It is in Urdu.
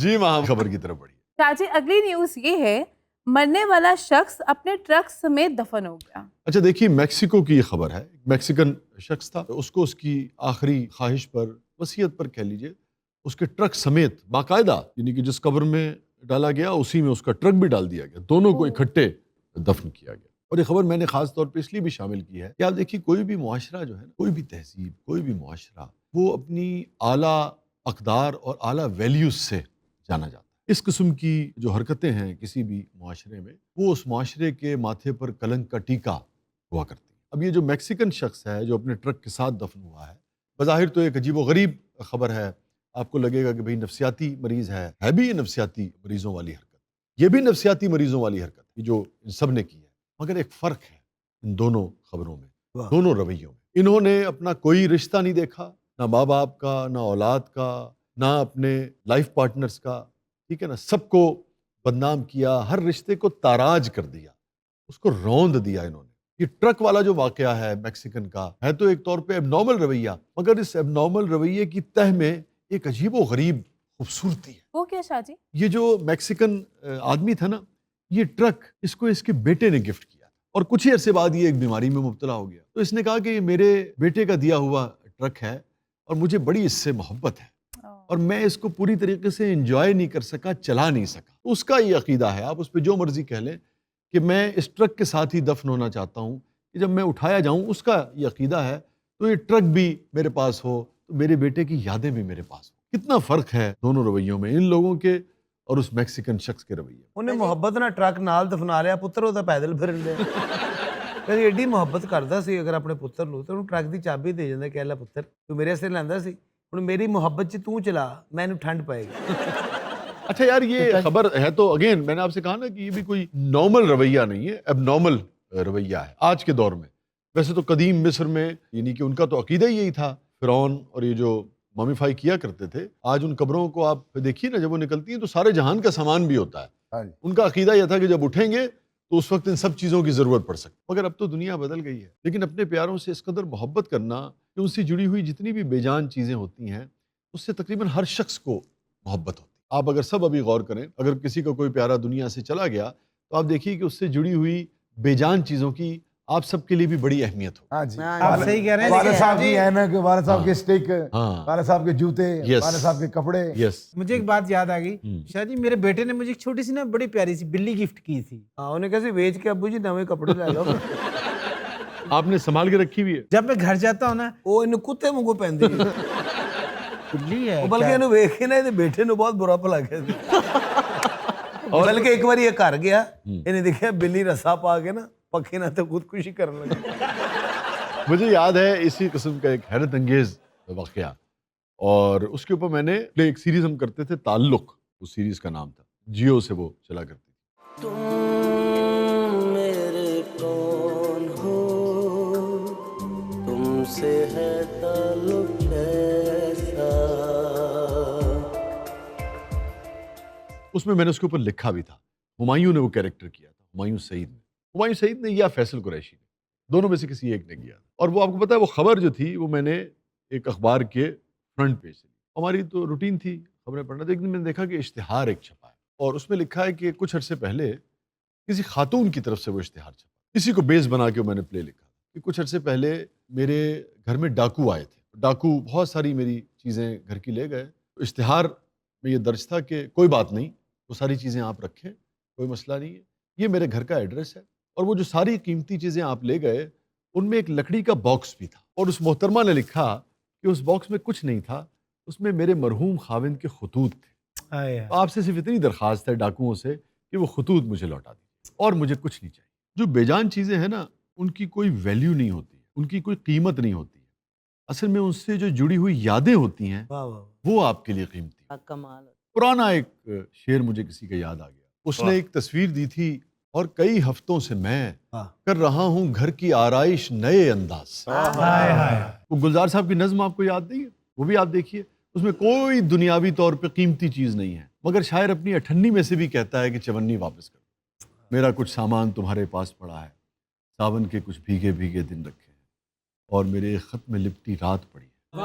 جی وہاں خبر کی طرف بڑھیے۔ شاہ جی اگلی نیوز یہ ہے مرنے والا شخص اپنے ٹرک سمیت دفن ہو گیا۔ اچھا دیکھیے میکسیکو کی یہ خبر ہے، میکسیکن شخص تھا، اس کو اس کی آخری خواہش پر، وصیت پر کہہ لیجئے، اس کے ٹرک سمیت باقاعدہ، یعنی کہ جس قبر میں ڈالا گیا اسی میں اس کا ٹرک بھی ڈال دیا گیا، دونوں کو اکٹھے دفن کیا گیا۔ اور یہ خبر میں نے خاص طور پہ اس لیے بھی شامل کی ہے کہ آپ دیکھیے کوئی بھی معاشرہ جو ہے، کوئی بھی تہذیب، کوئی بھی معاشرہ، وہ اپنی اعلیٰ اقدار اور اعلیٰ ویلیوز سے جانا جاتا ہے۔ اس قسم کی جو حرکتیں ہیں کسی بھی معاشرے میں، وہ اس معاشرے کے ماتھے پر کلنک کا ٹیکا ہوا کرتی ہیں۔ اب یہ جو میکسیکن شخص ہے جو اپنے ٹرک کے ساتھ دفن ہوا ہے، بظاہر تو ایک عجیب و غریب خبر ہے، آپ کو لگے گا کہ بھئی نفسیاتی مریض ہے بھی یہ نفسیاتی مریضوں والی حرکت، یہ بھی نفسیاتی مریضوں والی حرکت ہے جو ان سب نے کی ہے، مگر ایک فرق ہے ان دونوں خبروں میں، دونوں رویوں میں۔ انہوں نے اپنا کوئی رشتہ نہیں دیکھا، نہ ماں باپ کا، نہ اولاد کا، نہ اپنے لائف پارٹنرز کا، ٹھیک ہے نا، سب کو بدنام کیا، ہر رشتے کو تاراج کر دیا، اس کو روند دیا انہوں نے۔ یہ ٹرک والا جو واقعہ ہے میکسیکن کا، ہے تو ایک طور پہ اب نارمل رویہ، مگر اس اب نارمل رویے کی تہ میں ایک عجیب و غریب خوبصورتی ہے۔ وہ کیا شاہ جی؟ یہ جو میکسیکن آدمی تھا نا، یہ ٹرک اس کو اس کے بیٹے نے گفٹ کیا اور کچھ ہی عرصے بعد یہ ایک بیماری میں مبتلا ہو گیا، تو اس نے کہا کہ یہ میرے بیٹے کا دیا ہوا ٹرک ہے اور مجھے بڑی اس سے محبت ہے اور میں اس کو پوری طریقے سے انجوائے نہیں کر سکا، چلا نہیں سکا۔ اس کا یہ عقیدہ ہے، آپ اس پہ جو مرضی کہہ لیں، کہ میں اس ٹرک کے ساتھ ہی دفن ہونا چاہتا ہوں، کہ جب میں اٹھایا جاؤں، اس کا یہ عقیدہ ہے، تو یہ ٹرک بھی میرے پاس ہو تو میرے بیٹے کی یادیں بھی میرے پاس ہو۔ کتنا فرق ہے دونوں رویوں میں، ان لوگوں کے اور اس میکسیکن شخص کے رویے۔ انہیں محبت نہ ٹرک نال دفنا لیا، پتر وہ پیدل پھرن دے۔ کہتے ایڈی محبت کردا سی اگر اپنے پتر نو تو ٹرک دی چابی دے جاندا کہ لے پتر تو میرے سے لیندا سی، ہن میری محبت چ تو چلا، مینوں ٹھنڈ پائے گی۔ اچھا یار یہ خبر ہے تو اگین میں نے آپ سے کہا نا کہ یہ بھی کوئی نارمل رویہ نہیں ہے، اب نارمل رویہ ہے آج کے دور میں۔ ویسے تو قدیم مصر میں یعنی کہ ان کا تو عقیدہ ہی یہی تھا، فرعون اور یہ جو مومیفائی کیا کرتے تھے، آج ان قبروں کو آپ دیکھیے نا، جب وہ نکلتی ہیں تو سارے جہان کا سامان بھی ہوتا ہے۔ ان کا عقیدہ یہ تھا کہ جب اٹھیں گے تو اس وقت ان سب چیزوں کی ضرورت پڑ سکتی، مگر اب تو دنیا بدل گئی ہے۔ لیکن اپنے پیاروں سے اس قدر محبت کرنا کہ ان سے جڑی ہوئی جتنی بھی بے جان چیزیں ہوتی ہیں، اس سے تقریباً ہر شخص کو محبت ہوتی ہے۔ آپ اگر سب ابھی غور کریں، اگر کسی کا کوئی پیارا دنیا سے چلا گیا تو آپ دیکھیے کہ اس سے جڑی ہوئی بے جان چیزوں کی آپ سب کے لیے بھی بڑی اہمیت ہو۔ ہاں جی، آپ صحیح کہہ رہے ہیں۔ والد صاحب کی اینک، والد صاحب کے اسٹک، ہاں، والد صاحب کے جوتے، والد صاحب کے کپڑے۔ یس، مجھے ایک بات یاد آ گئی شاہ جی، میرے بیٹے نے مجھے ایک چھوٹی سی نا بڑی پیاری سی بلی گفٹ کی تھی۔ ہاں، انہیں کہا سی بیچ کے ابو جی نوے کپڑے لے لو۔ آپ نے سنبھال کے رکھی ہوئی ہے؟ جب میں گھر جاتا ہوں نا، وہ انہوں کتے منگو پہن دی بلی ہے، بلکہ انہوں ویکھ کے نا یہ بیٹے نو بہت برا پلا گیا، بلکہ ایک بار یہ گھر گیا، انہیں دیکھا بلی رسا پا کے نا پکے نہ تو خودکشی کرنے لگا۔ مجھے یاد ہے اسی قسم کا ایک حیرت انگیز واقعہ، اور اس کے اوپر میں نے ایک سیریز ہم کرتے تھے، تعلق اس سیریز کا نام تھا، جیو سے وہ چلا کرتی تھی۔ تم میرے کون ہو، تم سے ہے تعلق کیسا۔ اس میں نے اس کے اوپر لکھا بھی تھا، ہمایوں نے وہ کیریکٹر کیا تھا، ہمایوں سعید نے یا فیصل قریشی نے، دونوں میں سے کسی ایک نے کیا، اور وہ آپ کو پتا ہے وہ خبر جو تھی وہ میں نے ایک اخبار کے فرنٹ پیج سے، ہماری تو روٹین تھی خبریں پڑھنا، تو ایک دن میں نے دیکھا کہ اشتہار ایک چھپا ہے اور اس میں لکھا ہے کہ کچھ عرصے پہلے کسی خاتون کی طرف سے وہ اشتہار چھپا، اسی کو بیس بنا کے میں نے پلے لکھا کہ کچھ عرصے پہلے میرے گھر میں ڈاکو آئے تھے، ڈاکو بہت ساری میری چیزیں گھر کی لے گئے، اشتہار میں یہ درج تھا کہ کوئی بات نہیں، وہ ساری چیزیں آپ رکھیں، کوئی مسئلہ نہیں ہے، یہ میرے گھر کا ایڈریس ہے، اور وہ جو ساری قیمتی چیزیں آپ لے گئے ان میں ایک لکڑی کا باکس بھی تھا، اور اس محترمہ نے لکھا کہ اس باکس میں کچھ نہیں تھا، اس میں میرے مرحوم خاوند کے خطوط تھے، آپ سے صرف اتنی درخواست ہے ڈاکوؤں سے کہ وہ خطوط مجھے لوٹا دیں اور مجھے کچھ نہیں چاہیے۔ جو بے جان چیزیں ہیں نا، ان کی کوئی ویلیو نہیں ہوتی، ان کی کوئی قیمت نہیں ہوتی، اصل میں ان سے جو جڑی ہوئی یادیں ہوتی ہیں وہ آپ کے لیے قیمتی۔ کمال۔ پرانا ایک شعر مجھے کسی کا یاد آ گیا، اس نے ایک تصویر دی تھی، اور کئی ہفتوں سے میں کر رہا ہوں گھر کی آرائش نئے انداز۔ وہ گلزار صاحب کی نظم آپ کو یاد نہیں ہے؟ وہ بھی آپ دیکھیے، اس میں کوئی دنیاوی طور پہ قیمتی چیز نہیں ہے، مگر شاعر اپنی اٹھنی میں سے بھی کہتا ہے کہ چونی واپس کر، میرا کچھ سامان تمہارے پاس پڑا ہے، ساون کے کچھ بھیگے بھیگے دن رکھے ہیں، اور میرے خط میں لپٹی رات پڑی ہے۔